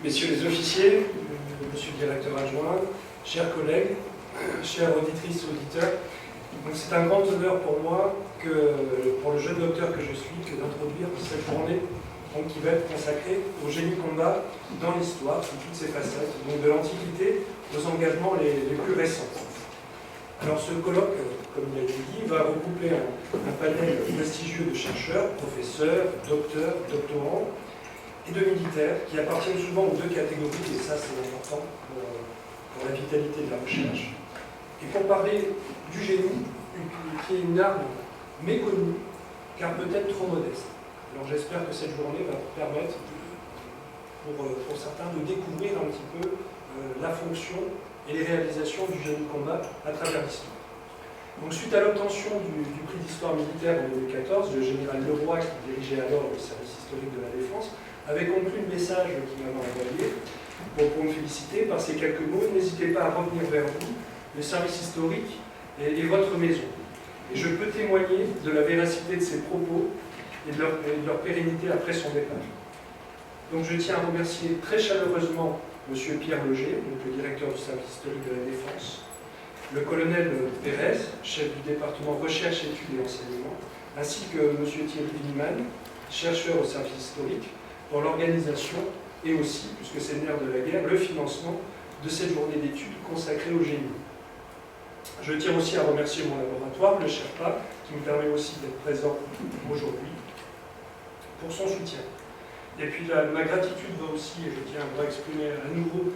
Messieurs les officiers, monsieur le directeur adjoint, chers collègues, chères auditrices et auditeurs, c'est un grand honneur pour moi, pour le jeune docteur que je suis, d'introduire cette journée qui va être consacrée au génie combat dans l'histoire, sous toutes ses facettes, donc de l'Antiquité aux engagements les plus récents. Alors ce colloque, comme il a été dit, va regrouper un panel prestigieux de chercheurs, professeurs, docteurs, doctorants et de militaires qui appartiennent souvent aux deux catégories, et ça c'est important pour la vitalité de la recherche. Et pour parler du génie, qui est une arme méconnue, car peut-être trop modeste. Alors j'espère que cette journée va permettre, pour certains, de découvrir un petit peu la fonction et les réalisations du génie combat à travers l'histoire. Donc suite à l'obtention du prix d'histoire militaire en 2014, le général Leroy, qui dirigeait alors le service historique de la Défense, avait conclu le message qu'il m'avait envoyé pour me féliciter par ces quelques mots. N'hésitez pas à revenir vers vous, le service historique est votre maison. Et je peux témoigner de la véracité de ses propos et de leur pérennité après son départ. Donc je tiens à remercier très chaleureusement M. Pierre Leger, donc le directeur du service historique de la Défense, le colonel Pérez, chef du département recherche, études et enseignement, ainsi que M. Thierry Wiemann, chercheur au service historique, pour l'organisation et aussi, puisque c'est le nerf de la guerre, le financement de cette journée d'études consacrée au génie. Je tiens aussi à remercier mon laboratoire, le Sherpa, qui me permet aussi d'être présent aujourd'hui, pour son soutien. Et puis ma gratitude va aussi, et je tiens à exprimer à nouveau,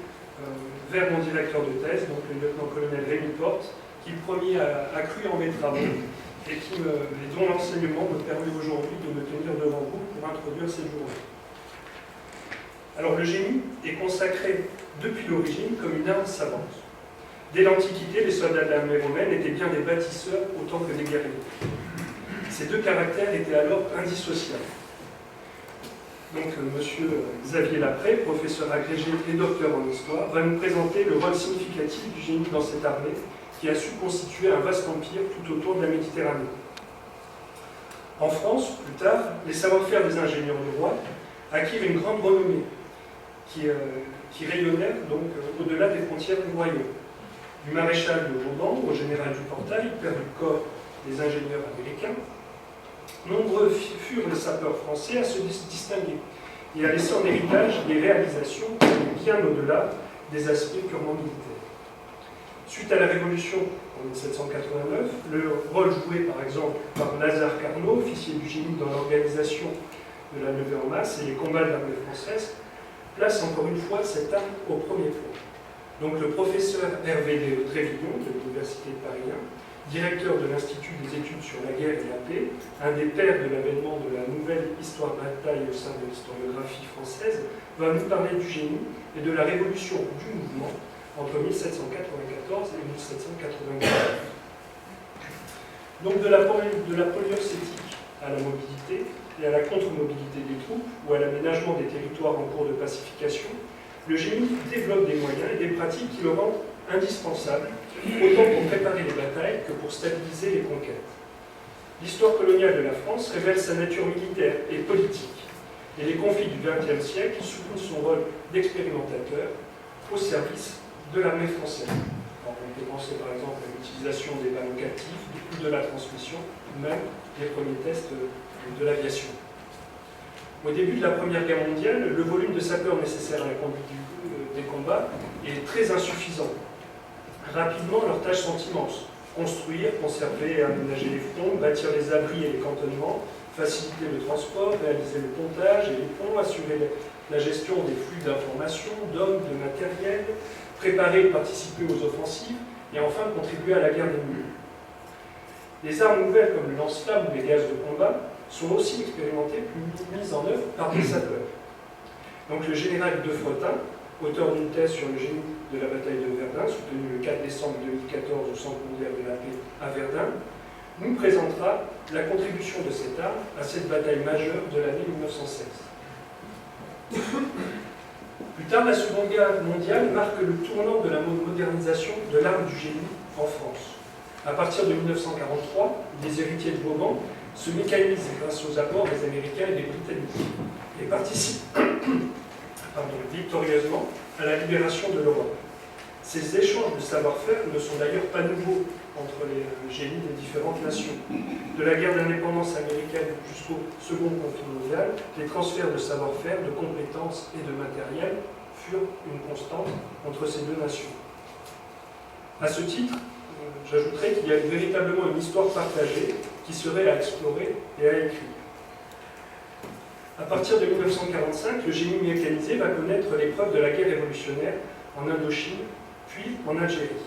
vers mon directeur de thèse, donc le lieutenant-colonel Rémi Porte, qui le premier a cru en mes travaux et dont l'enseignement me permet aujourd'hui de me tenir devant vous pour introduire cette journée. Alors le génie est consacré depuis l'origine comme une arme savante. Dès l'Antiquité, les soldats de l'armée romaine étaient bien des bâtisseurs autant que des guerriers. Ces deux caractères étaient alors indissociables. Donc M. Xavier Lapré, professeur agrégé et docteur en histoire, va nous présenter le rôle significatif du génie dans cette armée qui a su constituer un vaste empire tout autour de la Méditerranée. En France, plus tard, les savoir-faire des ingénieurs du roi acquirent une grande renommée qui rayonnait donc au-delà des frontières du royaume. Du maréchal de Vauban au général du Portail, père du corps des ingénieurs américains, nombreux furent les sapeurs français à se distinguer et à laisser en héritage des réalisations bien au-delà des aspects purement militaires. Suite à la Révolution en 1789, le rôle joué par exemple par Lazare Carnot, officier du génie dans l'organisation de la levée en masse et les combats de l'armée française, place encore une fois cette arme au premier plan. Donc le professeur Hervé Trévillon de l'Université de Paris 1, directeur de l'Institut des études sur la guerre et la paix, un des pères de l'avènement de la nouvelle histoire-bataille au sein de l'historiographie française, va nous parler du génie et de la révolution du mouvement entre 1794 et 1795. Donc de la polyurcétique à la mobilité et à la contre-mobilité des troupes ou à l'aménagement des territoires en cours de pacification, le génie développe des moyens et des pratiques qui le rendent indispensable, autant pour préparer les batailles que pour stabiliser les conquêtes. L'histoire coloniale de la France révèle sa nature militaire et politique, et les conflits du XXe siècle soulignent son rôle d'expérimentateur au service de l'armée française. Alors, on peut penser par exemple à l'utilisation des ballons captifs, de la transmission, ou même les premiers tests de l'aviation. Au début de la Première Guerre mondiale, le volume de sapeurs nécessaire à la conduite des combats est très insuffisant. Rapidement, leurs tâches sont immenses. Construire, conserver et aménager les fronts, bâtir les abris et les cantonnements, faciliter le transport, réaliser le pontage et les ponts, assurer la gestion des flux d'informations, d'hommes, de matériel, préparer et participer aux offensives, et enfin contribuer à la guerre des murs. Les armes nouvelles comme le lance-flammes ou les gaz de combat sont aussi expérimentées puis mises en œuvre par des sapeurs. Donc le général de Frotin, auteur d'une thèse sur le génie de la bataille de Verdun, soutenue le 4 décembre 2014 au Centre mondial de la paix à Verdun, nous présentera la contribution de cette arme à cette bataille majeure de l'année 1916. Plus tard, la Seconde Guerre mondiale marque le tournant de la modernisation de l'arme du génie en France. À partir de 1943, les héritiers de Vauban se mécanisent grâce aux apports des Américains et des Britanniques et participent victorieusement à la libération de l'Europe. Ces échanges de savoir-faire ne sont d'ailleurs pas nouveaux entre les génies des différentes nations. De la guerre d'indépendance américaine jusqu'au second conflit mondial, les transferts de savoir-faire, de compétences et de matériel furent une constante entre ces deux nations. À ce titre, j'ajouterai qu'il y a véritablement une histoire partagée qui serait à explorer et à écrire. À partir de 1945, le génie mécanisé va connaître l'épreuve de la guerre révolutionnaire en Indochine, puis en Algérie.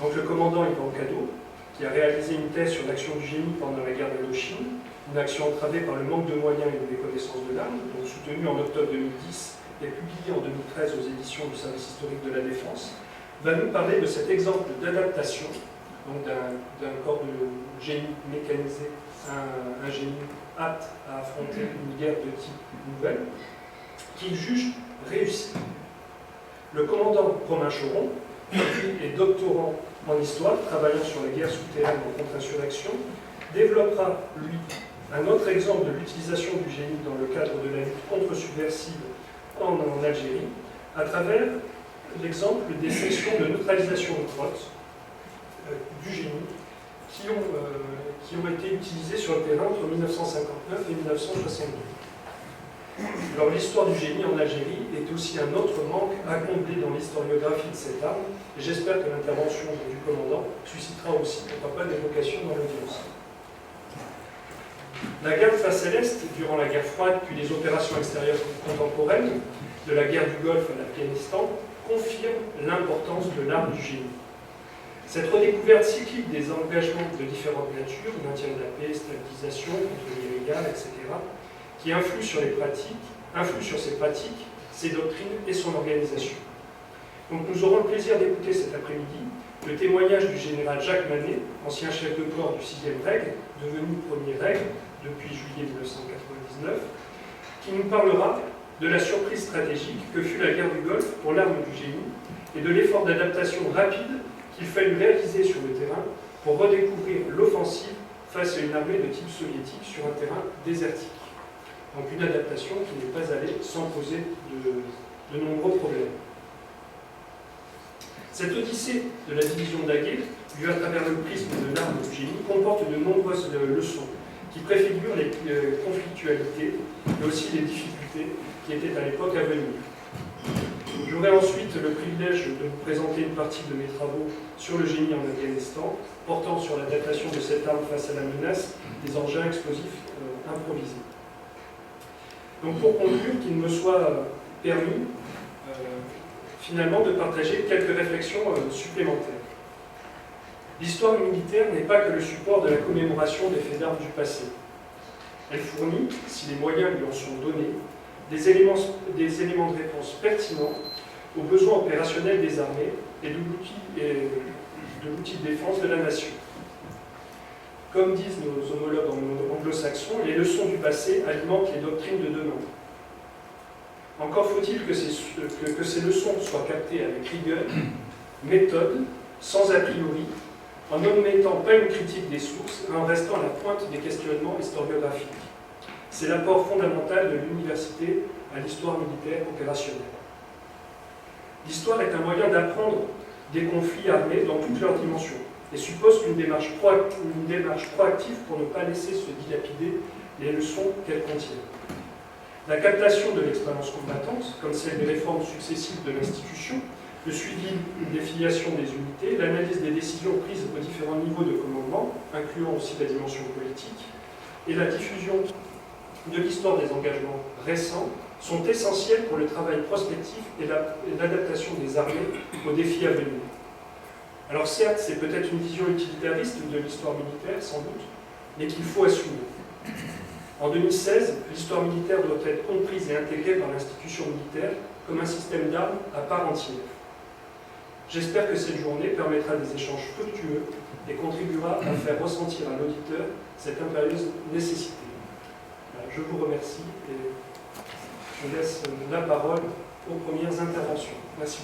Donc le commandant Yvan Cadeau, qui a réalisé une thèse sur l'action du génie pendant la guerre d'Indochine, une action entravée par le manque de moyens et de méconnaissance de l'arme, donc soutenue en octobre 2010 et publiée en 2013 aux éditions du service historique de la Défense, va nous parler de cet exemple d'adaptation, donc d'un corps de génie mécanisé à un génie apte à affronter une guerre de type nouvelle, qu'il juge réussi. Le commandant Romain Choron, qui est doctorant en histoire, travaillant sur la guerre souterraine en contre-insurrection, développera, lui, un autre exemple de l'utilisation du génie dans le cadre de la lutte contre-subversive en Algérie, à travers l'exemple des sections de neutralisation de grottes du génie qui ont été utilisées sur le terrain entre 1959 et 1962. Alors l'histoire du génie en Algérie est aussi un autre manque à combler dans l'historiographie de cette arme, et j'espère que l'intervention du commandant suscitera aussi, pourquoi pas, des vocations dans l'audience. La guerre face à l'Est, durant la guerre froide, puis les opérations extérieures contemporaines, de la guerre du Golfe à l'Afghanistan, confirment l'importance de l'arme du génie. Cette redécouverte cyclique des engagements de différentes natures, maintien de la paix, stabilisation, contre les guerrillas, etc., qui influe sur ses pratiques, ses doctrines et son organisation. Donc nous aurons le plaisir d'écouter cet après-midi le témoignage du général Jacques Manet, ancien chef de corps du 6e règle, devenu premier règle depuis juillet 1999, qui nous parlera de la surprise stratégique que fut la guerre du Golfe pour l'arme du génie et de l'effort d'adaptation rapide qu'il fallut réaliser sur le terrain pour redécouvrir l'offensive face à une armée de type soviétique sur un terrain désertique. Donc une adaptation qui n'est pas allée sans poser de nombreux problèmes. Cette odyssée de la division Daguet, vue à travers le prisme de l'arme du génie, comporte de nombreuses leçons qui préfigurent les conflictualités, mais aussi les difficultés qui étaient à l'époque à venir. J'aurai ensuite le privilège de vous présenter une partie de mes travaux sur le génie en Afghanistan, portant sur l'adaptation de cette arme face à la menace des engins explosifs improvisés. Donc pour conclure, qu'il me soit permis finalement de partager quelques réflexions supplémentaires. L'histoire militaire n'est pas que le support de la commémoration des faits d'armes du passé. Elle fournit, si les moyens lui en sont donnés, des éléments de réponse pertinents aux besoins opérationnels des armées et de l'outil de défense de la nation. Comme disent nos homologues anglo-saxons, les leçons du passé alimentent les doctrines de demain. Encore faut-il que ces leçons soient captées avec rigueur, méthode, sans a priori, en n'omettant pas une critique des sources et en restant à la pointe des questionnements historiographiques. C'est l'apport fondamental de l'université à l'histoire militaire opérationnelle. L'histoire est un moyen d'apprendre des conflits armés dans toutes leurs dimensions et suppose une démarche proactive pour ne pas laisser se dilapider les leçons qu'elle contient. La captation de l'expérience combattante, comme celle des réformes successives de l'institution, le suivi des filiations des unités, l'analyse des décisions prises aux différents niveaux de commandement, incluant aussi la dimension politique, et la diffusion de l'histoire des engagements récents sont essentiels pour le travail prospectif et l'adaptation des armées aux défis à venir. Alors certes, c'est peut-être une vision utilitariste de l'histoire militaire, sans doute, mais qu'il faut assumer. En 2016, l'histoire militaire doit être comprise et intégrée par l'institution militaire comme un système d'armes à part entière. J'espère que cette journée permettra des échanges fructueux et contribuera à faire ressentir à l'auditeur cette impérieuse nécessité. Voilà, je vous remercie et je laisse la parole aux premières interventions. Merci.